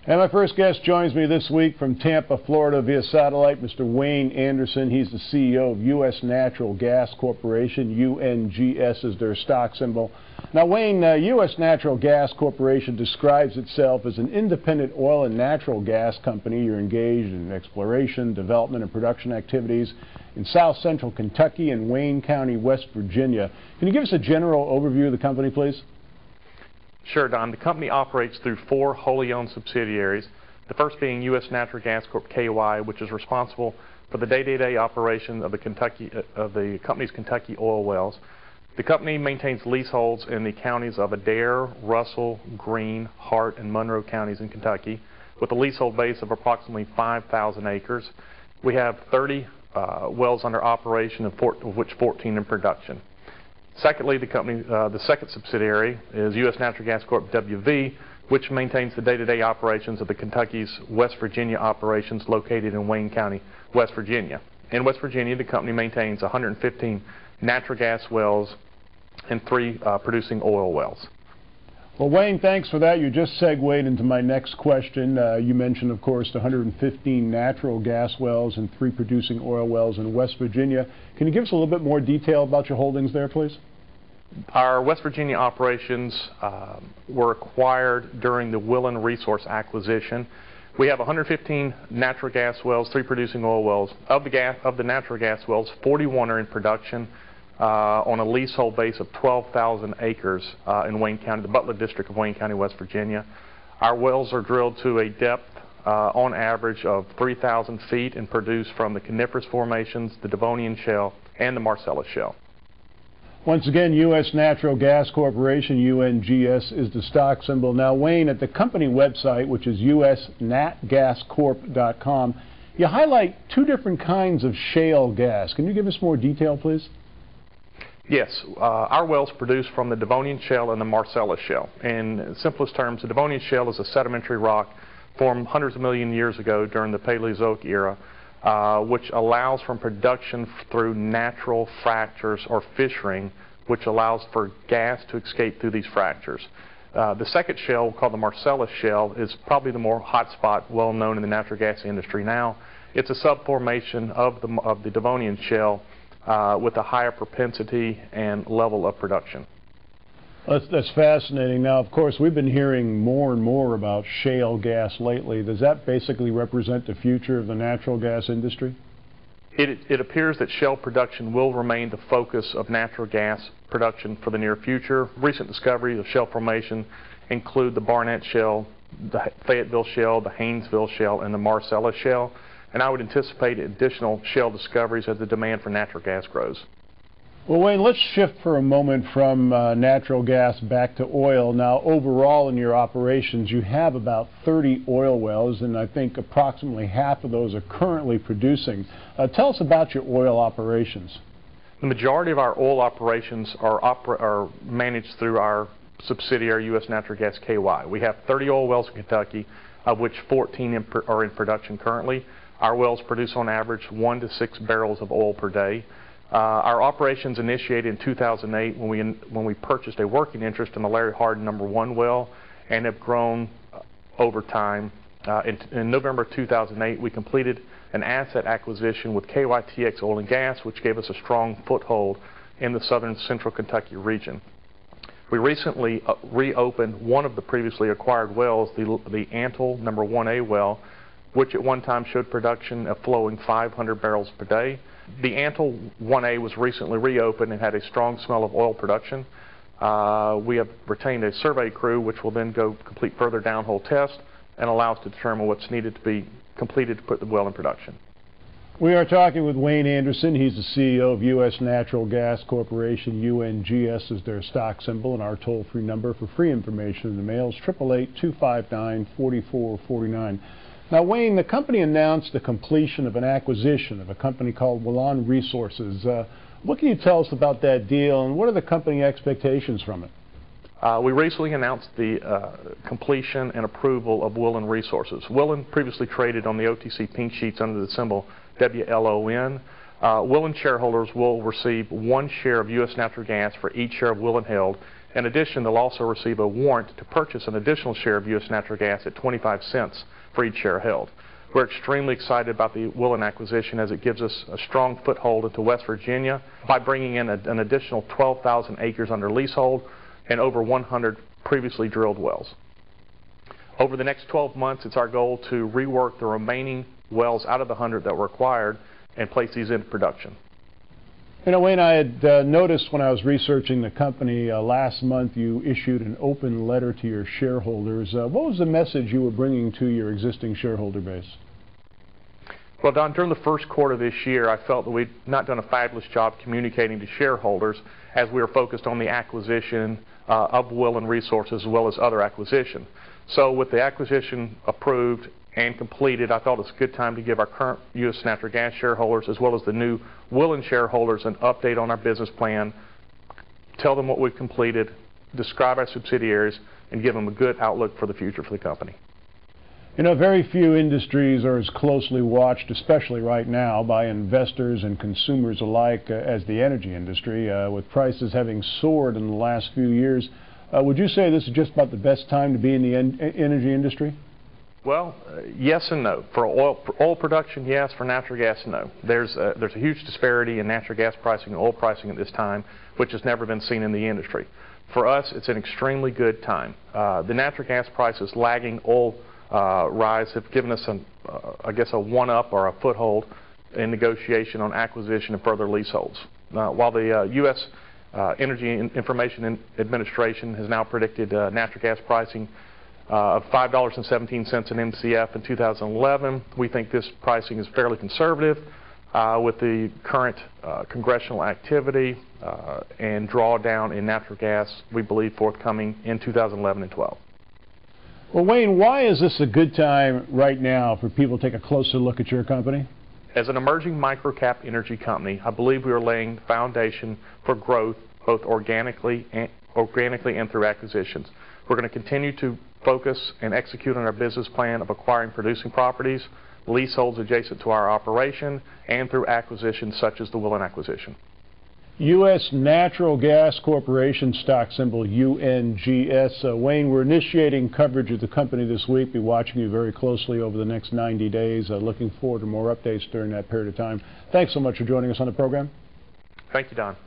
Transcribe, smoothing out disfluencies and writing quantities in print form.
And my first guest joins me this week from Tampa, Florida via satellite, Mr. Wayne Anderson. He's the CEO of U.S. Natural Gas Corporation. UNGS is their stock symbol. Now, Wayne, U.S. Natural Gas Corporation describes itself as an independent oil and natural gas company. You're engaged in exploration, development, and production activities in South Central Kentucky and Wayne County, West Virginia. Can you give us a general overview of the company, please? Sure, Don. The company operates through 4 wholly owned subsidiaries, the first being U.S. Natural Gas Corp. KY, which is responsible for the day-to-day operation of the company's Kentucky oil wells. The company maintains leaseholds in the counties of Adair, Russell, Greene, Hart, and Monroe counties in Kentucky, with a leasehold base of approximately 5,000 acres. We have 30 wells under operation, of which 14 in production. Secondly, the second subsidiary is U.S. Natural Gas Corp. WV, which maintains the day-to-day operations of the Kentucky's West Virginia operations located in Wayne County, West Virginia. In West Virginia, the company maintains 115 natural gas wells and 3 producing oil wells. Well, Wayne, thanks for that. You just segued into my next question. You mentioned, of course, the 115 natural gas wells and 3 producing oil wells in West Virginia. Can you give us a little bit more detail about your holdings there, please? Our West Virginia operations were acquired during the Willen Resource acquisition. We have 115 natural gas wells, 3 producing oil wells. Of the natural gas wells, 41 are in production on a leasehold base of 12,000 acres in Wayne County, the Butler District of Wayne County, West Virginia. Our wells are drilled to a depth on average of 3,000 feet and produce from the coniferous formations, the Devonian Shale, and the Marcellus Shale. Once again, U.S. Natural Gas Corporation, UNGS, is the stock symbol. Now, Wayne, at the company website, which is usnatgascorp.com, you highlight 2 different kinds of shale gas. Can you give us more detail, please? Yes, our wells produce from the Devonian Shale and the Marcellus Shale. In simplest terms, the Devonian Shale is a sedimentary rock formed hundreds of million years ago during the Paleozoic era, which allows for production through natural fractures or fissuring, which allows for gas to escape through these fractures. The second shale, called the Marcellus Shale, is probably the more hotspot, well known in the natural gas industry now. It's a subformation of the Devonian Shale with a higher propensity and level of production. That's fascinating. Now, of course, we've been hearing more and more about shale gas lately. Does that basically represent the future of the natural gas industry? It appears that shale production will remain the focus of natural gas production for the near future. Recent discoveries of shale formation include the Barnett Shale, the Fayetteville Shale, the Haynesville Shale, and the Marcellus Shale. And I would anticipate additional shale discoveries as the demand for natural gas grows. Well, Wayne, let's shift for a moment from natural gas back to oil. Now, overall in your operations, you have about 30 oil wells, and I think approximately half of those are currently producing. Tell us about your oil operations. The majority of our oil operations are managed through our subsidiary, U.S. Natural Gas KY. We have 30 oil wells in Kentucky, of which 14 are in production currently. Our wells produce on average 1 to 6 barrels of oil per day. Our operations initiated in 2008 when we purchased a working interest in the Larry Hardin #1 well, and have grown over time. In November 2008, we completed an asset acquisition with KYTX Oil and Gas, which gave us a strong foothold in the southern central Kentucky region. We recently reopened one of the previously acquired wells, the Antle #1A well, which at one time showed production of flowing 500 barrels per day. The Antle 1A was recently reopened and had a strong smell of oil production. We have retained a survey crew which will then go complete further downhole tests and allow us to determine what's needed to be completed to put the well in production. We are talking with Wayne Anderson. He's the CEO of U.S. Natural Gas Corporation. UNGS is their stock symbol, and our toll-free number for free information in the mail is 888-259-4449. Now, Wayne, the company announced the completion of an acquisition of a company called Willen Resources. What can you tell us about that deal, and what are the company expectations from it? We recently announced the completion and approval of Willen Resources. Willen previously traded on the OTC pink sheets under the symbol WLON. Willen shareholders will receive 1 share of U.S. Natural Gas for each share of Willen held, In addition, they'll also receive a warrant to purchase an additional share of U.S. Natural Gas at 25 cents for each share held. We're extremely excited about the Willen acquisition as it gives us a strong foothold into West Virginia by bringing in an additional 12,000 acres under leasehold and over 100 previously drilled wells. Over the next 12 months, it's our goal to rework the remaining wells out of the 100 that were acquired and place these into production. You know, Wayne, I had noticed when I was researching the company last month you issued an open letter to your shareholders. What was the message you were bringing to your existing shareholder base? Well, Don, during the first quarter of this year, I felt that we'd not done a fabulous job communicating to shareholders as we were focused on the acquisition of Willen Resources as well as other acquisition. So with the acquisition approved and completed, I thought it was a good time to give our current U.S. Natural Gas shareholders as well as the new Willen shareholders an update on our business plan, tell them what we've completed, describe our subsidiaries, and give them a good outlook for the future for the company. You know, very few industries are as closely watched, especially right now, by investors and consumers alike as the energy industry, with prices having soared in the last few years. Would you say this is just about the best time to be in the energy industry? Well, yes and no. For oil production, yes. For natural gas, no. There's a huge disparity in natural gas pricing and oil pricing at this time, which has never been seen in the industry. For us, it's an extremely good time. The natural gas prices lagging oil rise have given us, I guess, a one-up or a foothold in negotiation on acquisition and further leaseholds. While the U.S. Energy Information Administration has now predicted natural gas pricing of $5.17 an MCF in 2011, we think this pricing is fairly conservative with the current congressional activity and drawdown in natural gas, we believe, forthcoming in 2011 and 12. Well, Wayne, why is this a good time right now for people to take a closer look at your company? As an emerging microcap energy company, I believe we are laying the foundation for growth both organically and through acquisitions. We're going to continue to focus and execute on our business plan of acquiring producing properties, leaseholds adjacent to our operation, and through acquisitions such as the Willen acquisition. U.S. Natural Gas Corporation, stock symbol UNGS. Wayne, we're initiating coverage of the company this week. Be watching you very closely over the next 90 days. Looking forward to more updates during that period of time. Thanks so much for joining us on the program. Thank you, Don.